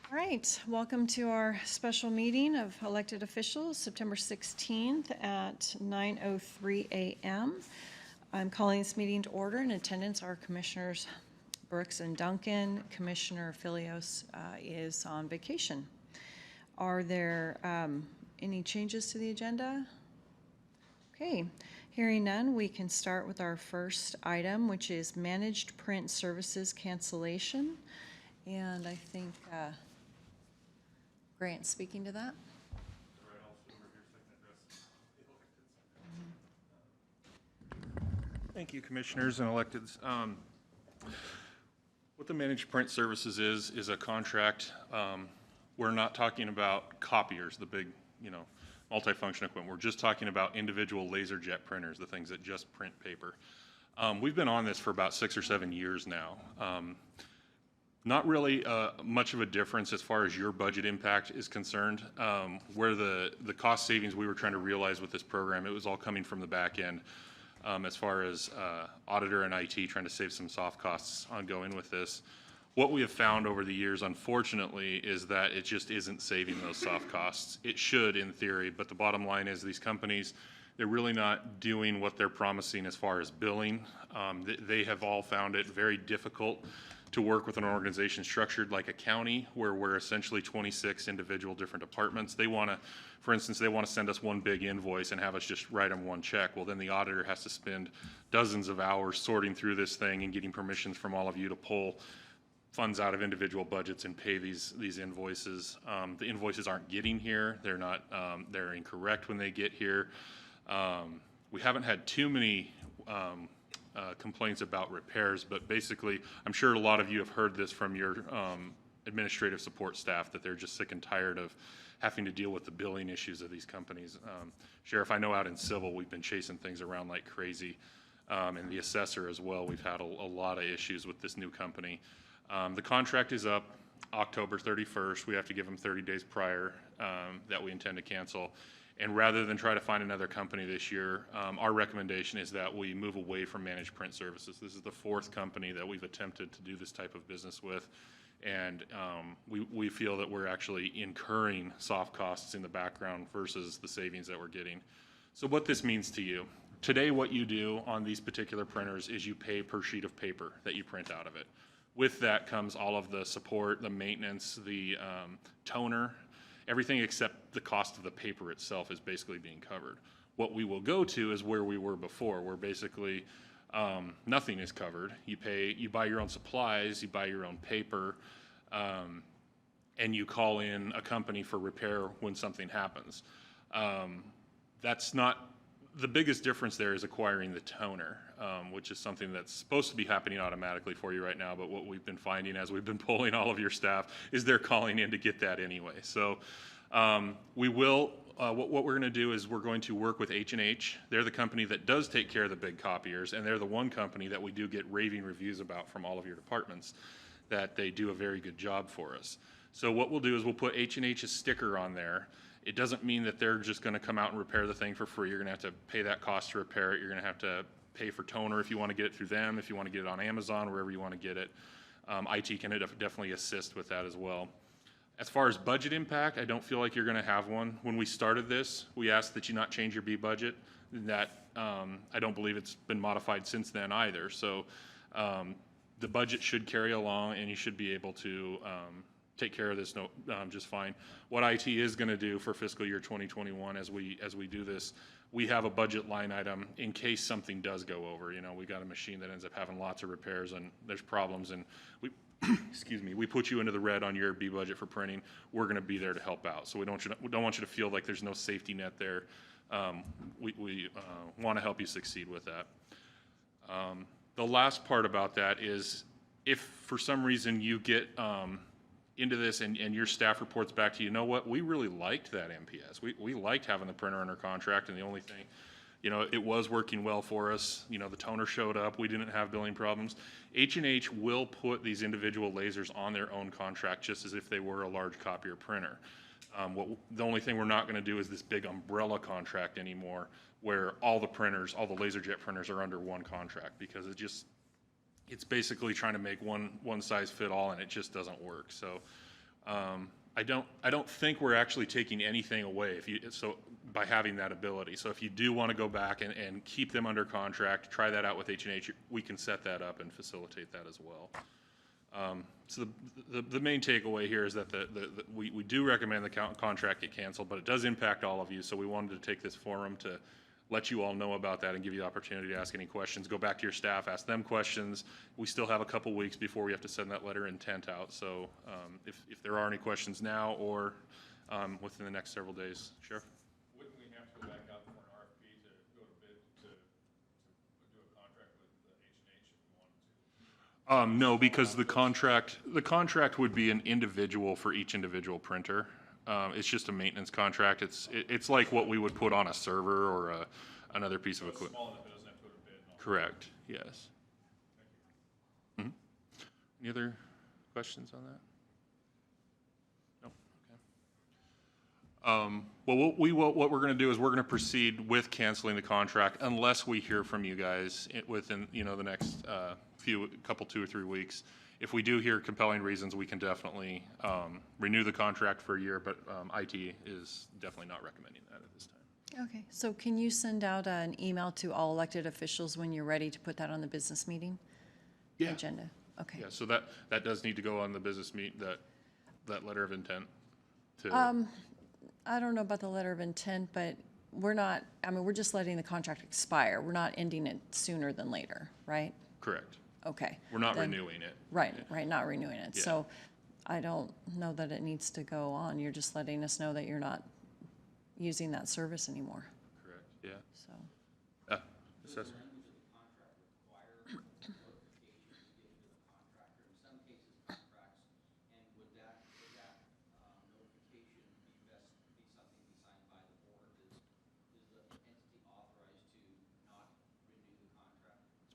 All right, welcome to our special meeting of elected officials, September 16th at 9:03 a.m. I'm calling this meeting to order. In attendance are Commissioners Brooks and Duncan. Commissioner Filios is on vacation. Are there any changes to the agenda? Okay, hearing none, we can start with our first item, which is managed print services cancellation. And I think Grant's speaking to that. Thank you, commissioners and electeds. What the managed print services is a contract. We're not talking about copiers, the big, multifunction equipment. We're just talking about individual laser jet printers, the things that just print paper. We've been on this for about 6 or 7 years now. Not really much of a difference as far as your budget impact is concerned. Where the cost savings we were trying to realize with this program, it was all coming from the back end. As far as auditor and IT trying to save some soft costs ongoing with this. What we have found over the years, unfortunately, is that it just isn't saving those soft costs. It should in theory, but the bottom line is these companies, they're really not doing what they're promising as far as billing. They have all found it very difficult to work with an organization structured like a county where we're essentially 26 individual different departments. They want to, for instance, they want to send us one big invoice and have us just write them one check. Well, then the auditor has to spend dozens of hours sorting through this thing and getting permissions from all of you to pull funds out of individual budgets and pay these invoices. The invoices aren't getting here. They're not, they're incorrect when they get here. We haven't had too many complaints about repairs, but basically, I'm sure a lot of you have heard this from your administrative support staff that they're just sick and tired of having to deal with the billing issues of these companies. Sheriff, I know out in civil, we've been chasing things around like crazy, and the assessor as well. We've had a lot of issues with this new company. The contract is up October 31st. We have to give them 30 days prior that we intend to cancel. And rather than try to find another company this year, our recommendation is that we move away from managed print services. This is the 4th company that we've attempted to do this type of business with. And we feel that we're actually incurring soft costs in the background versus the savings that we're getting. So what this means to you. Today what you do on these particular printers is you pay per sheet of paper that you print out of it. With that comes all of the support, the maintenance, the toner. Everything except the cost of the paper itself is basically being covered. What we will go to is where we were before, where basically nothing is covered. You buy your own supplies, you buy your own paper, and you call in a company for repair when something happens. That's not, the biggest difference there is acquiring the toner, which is something that's supposed to be happening automatically for you right now, but what we've been finding as we've been polling all of your staff is they're calling in to get that anyway. So we will, what we're going to do is we're going to work with H&H. They're the company that does take care of the big copiers, and they're the one company that we do get raving reviews about from all of your departments, that they do a very good job for us. So what we'll do is we'll put H&H's sticker on there. It doesn't mean that they're just going to come out and repair the thing for free. You're going to have to pay that cost to repair it. You're going to have to pay for toner if you want to get it through them, if you want to get it on Amazon, wherever you want to get it. IT can definitely assist with that as well. As far as budget impact, I don't feel like you're going to have one. When we started this, we asked that you not change your B budget. That I don't believe it's been modified since then either. So the budget should carry along, and you should be able to take care of this just fine. What IT is going to do for fiscal year 2021 as we do this, we have a budget line item in case something does go over. We got a machine that ends up having lots of repairs and there's problems, and we excuse me, we put you into the red on your B budget for printing. We're going to be there to help out. So we don't want you to feel like there's no safety net there. We want to help you succeed with that. The last part about that is if for some reason you get into this and your staff reports back to you, know what, we really liked that MPS. We liked having the printer under contract, and the only thing, it was working well for us. The toner showed up. We didn't have billing problems. H&H will put these individual lasers on their own contract just as if they were a large copier printer. The only thing we're not going to do is this big umbrella contract anymore where all the printers, all the laser jet printers are under one contract, because it's basically trying to make one size fit all, and it just doesn't work. So I don't think we're actually taking anything away by having that ability. So if you do want to go back and keep them under contract, try that out with H&H, we can set that up and facilitate that as well. So the main takeaway here is that we do recommend the contract get canceled, but it does impact all of you. So we wanted to take this forum to let you all know about that and give you the opportunity to ask any questions. Go back to your staff, ask them questions. We still have a couple weeks before we have to send that letter of intent out. So if there are any questions now or within the next several days, Sheriff? Wouldn't we have to go back out for an RFP to go to bid to do a contract with H&H if we wanted to? No, because the contract would be an individual for each individual printer. It's just a maintenance contract. It's like what we would put on a server or another piece of equipment. Small enough it doesn't have to go to bid. Correct. Yes. Thank you. Any other questions on that? No. Okay. Well, what we're going to do is we're going to proceed with canceling the contract unless we hear from you guys within the next couple 2 or 3 weeks. If we do hear compelling reasons, we can definitely renew the contract for a year, but IT is definitely not recommending that at this time. Okay, so can you send out an email to all elected officials when you're ready to put that on the business meeting Yeah. agenda? Okay. Yeah, so that does need to go on the business that letter of intent to. I don't know about the letter of intent, but we're just letting the contract expire. We're not ending it sooner than later, right? Correct. Okay. We're not Then- renewing it. Right, not renewing it. Yeah. So I don't know that it needs to go on. You're just letting us know that you're not using that service anymore, Correct, yeah. so. Assessor.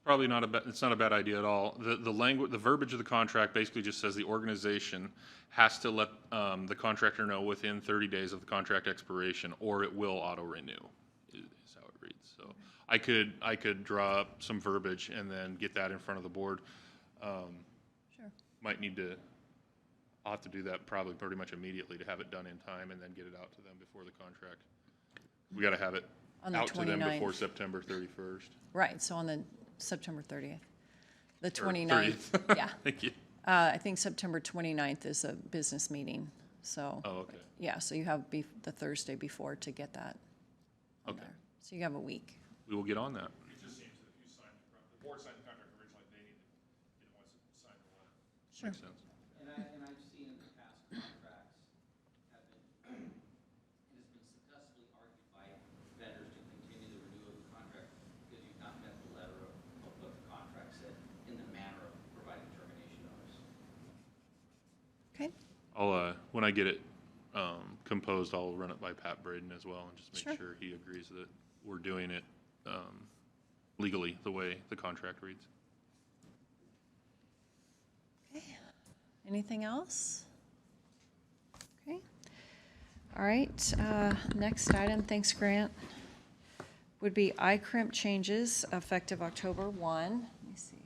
Probably not it's not a bad idea at all. The verbiage of the contract basically just says the organization has to let the contractor know within 30 days of the contract expiration, or it will auto-renew, is how it reads. So I could draw up some verbiage and then get that in front of the board. Sure. I'll have to do that probably pretty much immediately to have it done in time and then get it out to them before the contract. We got to have it On the out to them 29th. before September 31st. Right, so on the September 30th. The Or 29th, 30th. yeah. Thank you. I think September 29th is a business meeting, so. Oh, okay. Yeah, so you have the Thursday before to get that. on Okay. there. So you have a week. We will get on that. It just seems that if you signed, the board signed the contract originally, they need to, once it signed the letter. Sure. Makes sense. And I've seen in the past contracts have been, it has been successfully argued by vendors to continue the renewal of the contract because you've not met the letter of what the contract said in the manner of providing termination notice. Okay, When I get it composed, I'll run it by Pat Braden as well and just Sure. make sure he agrees that we're doing it legally the way the contract reads. okay. Anything else? Okay. All right, next item, thanks Grant, would be iCrimp changes effective October 1. Let me see.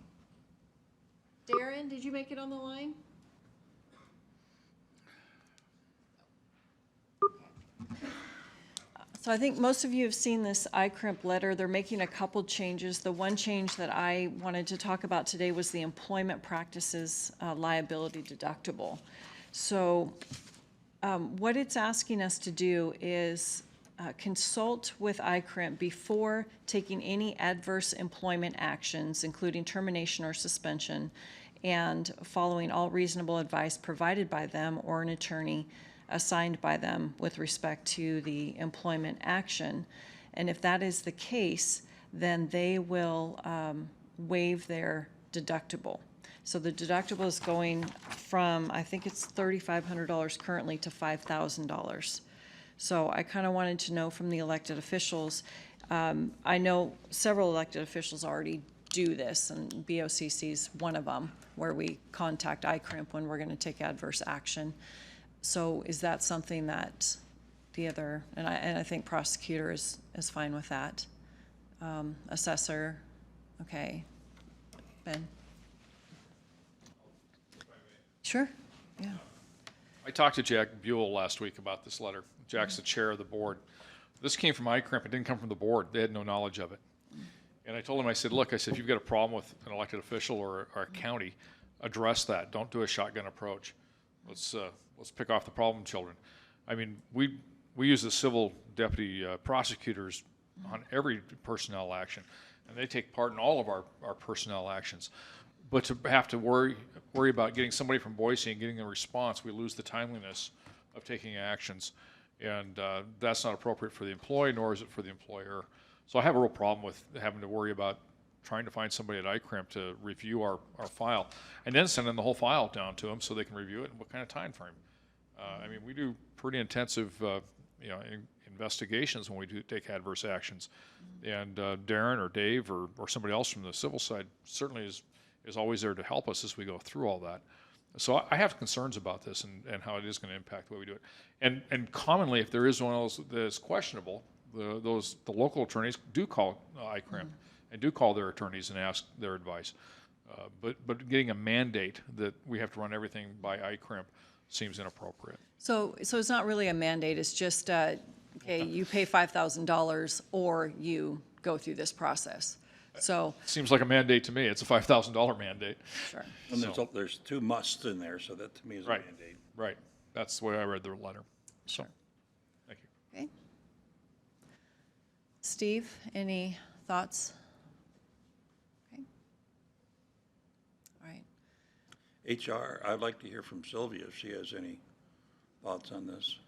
Darren, did you make it on the line? So I think most of you have seen this iCrimp letter. They're making a couple changes. The one change that I wanted to talk about today was the employment practices liability deductible. So what it's asking us to do is consult with iCrimp before taking any adverse employment actions, including termination or suspension, and following all reasonable advice provided by them or an attorney assigned by them with respect to the employment action. And if that is the case, then they will waive their deductible. So the deductible is going from, I think it's $3,500 currently to $5,000. So I kind of wanted to know from the elected officials, I know several elected officials already do this, and BOCC is one of them, where we contact iCrimp when we're going to take adverse action. So is that something that the other, and I think prosecutor is fine with that. Assessor, okay. Ben? Sure, yeah. I talked to Jack Buell last week about this letter. Jack's the chair of the board. This came from ICRIMP. It didn't come from the board. They had no knowledge of it. And I told him, I said, look, if you've got a problem with an elected official or a county, address that. Don't do a shotgun approach. Let's pick off the problem children. I mean, we use the civil deputy prosecutors on every personnel action, and they take part in all of our personnel actions. But to have to worry about getting somebody from Boise and getting a response, we lose the timeliness of taking actions. And that's not appropriate for the employee, nor is it for the employer. So I have a real problem with having to worry about trying to find somebody at ICRIMP to review our file, and then sending the whole file down to them so they can review it in what kind of time frame. I mean, we do pretty intensive investigations when we do take adverse actions. And Darren or Dave or somebody else from the civil side certainly is always there to help us as we go through all that. So I have concerns about this and how it is going to impact the way we do it. And commonly, if there is one of those that's questionable, the local attorneys do call ICRIMP and do call their attorneys and ask their advice. But getting a mandate that we have to run everything by ICRIMP seems inappropriate. So it's not really a mandate, it's just, okay, you pay $5,000 or you go through this process. So, Seems like a mandate to me. It's a $5,000 mandate. sure. And there's two musts in there, so that to me is a Right. mandate. Right. That's the way I read the letter. So, Sure. thank you. Okay. Steve, any thoughts? Okay. All right. HR, I'd like to hear from Sylvia if she has any thoughts on this.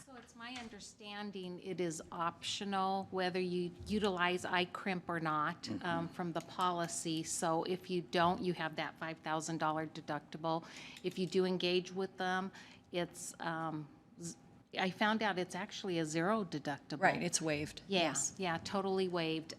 So it's my understanding it is optional whether you utilize ICRIMP or not from the policy. So if you don't, you have that $5,000 deductible. If you do engage with them, it's, I found out it's actually a zero deductible. Right, it's waived. Yeah, Yes. yeah, totally waived.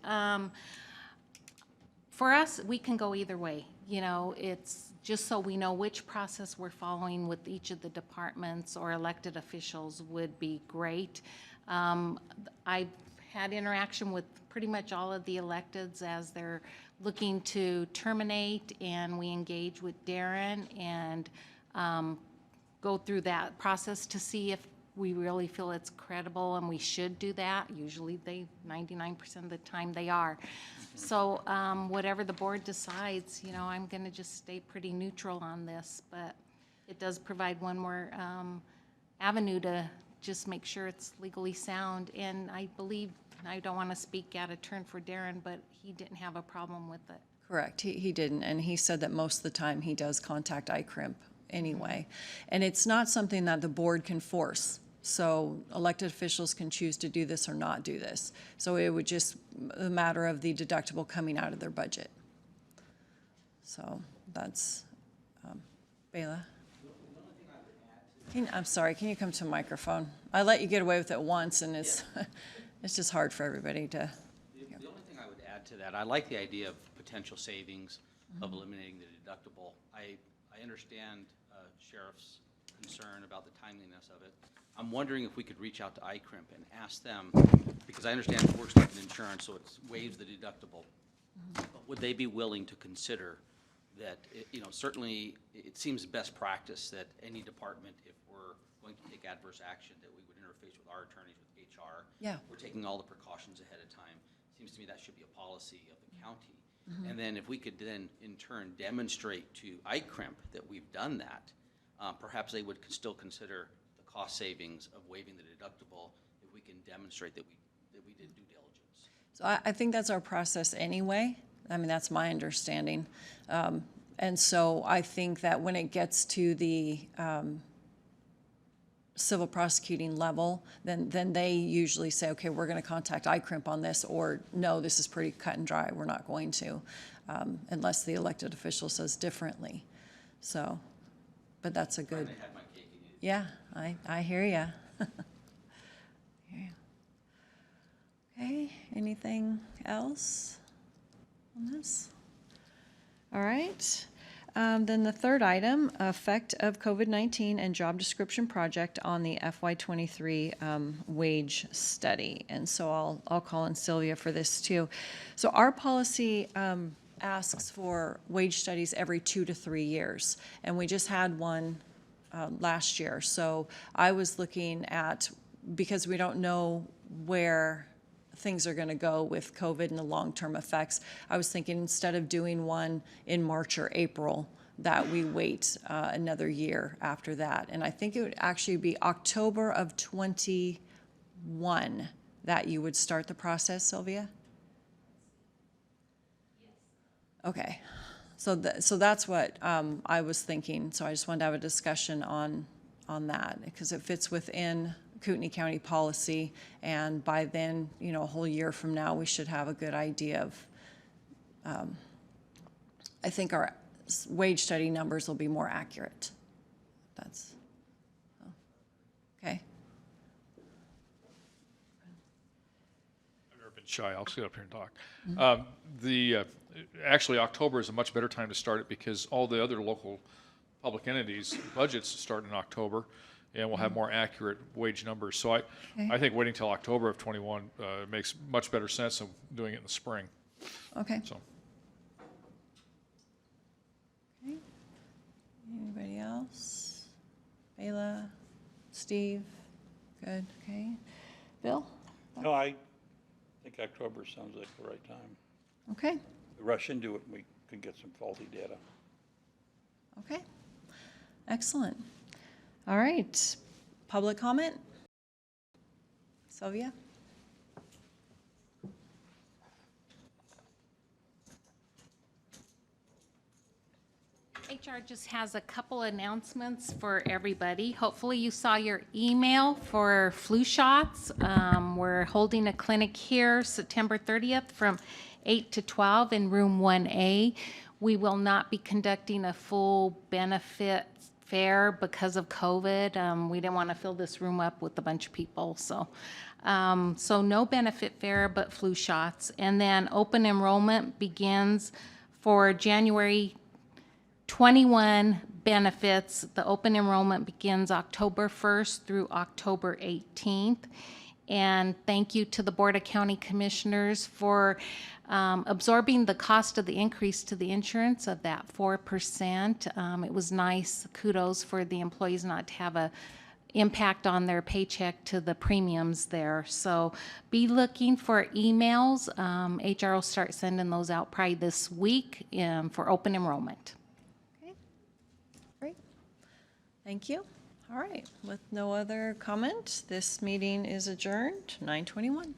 For us, we can go either way. You know, it's just so we know which process we're following with each of the departments or elected officials would be great. I've had interaction with pretty much all of the electeds as they're looking to terminate, and we engage with Darren and go through that process to see if we really feel it's credible and we should do that. Usually 99% of the time they are. So whatever the board decides, you know, I'm gonna just stay pretty neutral on this, but it does provide one more avenue to just make sure it's legally sound. And I believe, I don't wanna speak out of turn for Darren, but he didn't have a problem with it. Correct, he didn't, and he said that most of the time he does contact ICRIMP anyway. And it's not something that the board can force. So elected officials can choose to do this or not do this. So it would just a matter of the deductible coming out of their budget. So that's, Béla? I'm sorry, can you come to a microphone? I let you get away with it once, and it's, it's just hard for everybody to. The only thing I would add to that, I like the idea of potential savings of eliminating the deductible. I understand Sheriff's concern about the timeliness of it. I'm wondering if we could reach out to ICRIMP and ask them, because I understand it works like an insurance, so it waives the deductible. But would they be willing to consider that, you know, certainly it seems best practice that any department, if we're going to take adverse action, that we would interface with our attorneys, with HR. Yeah. We're taking all the precautions ahead of time. Seems to me that should be a policy of the county. And then if we could then, in turn, demonstrate to ICRIMP that we've done that, perhaps they would still consider the cost savings of waiving the deductible if we can demonstrate that we did due diligence. So I think that's our process anyway. I mean, that's my understanding. And so I think that when it gets to the civil prosecuting level, then they usually say, okay, we're going to contact ICRIMP on this, or no, this is pretty cut and dry, we're not going to, unless the elected official says differently. So, but that's a good, I had my cake and eat it. yeah, I hear ya. Okay, anything else on this? All right. Then the third item, effect of COVID-19 and job description project on the FY23 wage study. And so I'll call in Sylvia for this too. So our policy asks for wage studies every 2 to 3 years, and we just had one last year. So I was looking at, because we don't know where things are going to go with COVID and the long-term effects, I was thinking instead of doing one in March or April, that we wait another year after that. And I think it would actually be October of 21 that you would start the process, Sylvia? Okay. So that's what I was thinking. So I just wanted to have a discussion on that, because it fits within Kootenai County policy, and by then, a whole year from now, we should have a good idea of, I think our wage study numbers will be more accurate. That's, okay. I've never been shy. I'll sit up here and talk. Actually, October is a much better time to start it because all the other local public entities' budgets start in October, and we'll have more accurate wage numbers. So I think waiting till October of 21 makes much better sense than doing it in the spring. Okay. So. Okay. Anybody else? Béla? Steve? Good, okay. Bill? No, I think October sounds like the right time. Okay, We rush into it and we could get some faulty data. okay. Excellent. All right, public comment? Sylvia? HR just has a couple announcements for everybody. Hopefully you saw your email for flu shots. We're holding a clinic here September 30th from 8 to 12 in room 1A. We will not be conducting a full benefit fair because of COVID. We didn't want to fill this room up with a bunch of people, so no benefit fair, but flu shots. And then open enrollment begins for January 21 benefits. The open enrollment begins October 1st through October 18th. And thank you to the Board of County Commissioners for absorbing the cost of the increase to the insurance of that 4%. It was nice, kudos for the employees not to have a impact on their paycheck to the premiums there. So be looking for emails. HR will start sending those out probably this week for open enrollment. Okay, great. Thank you. All right, with no other comment, this meeting is adjourned, 9:21.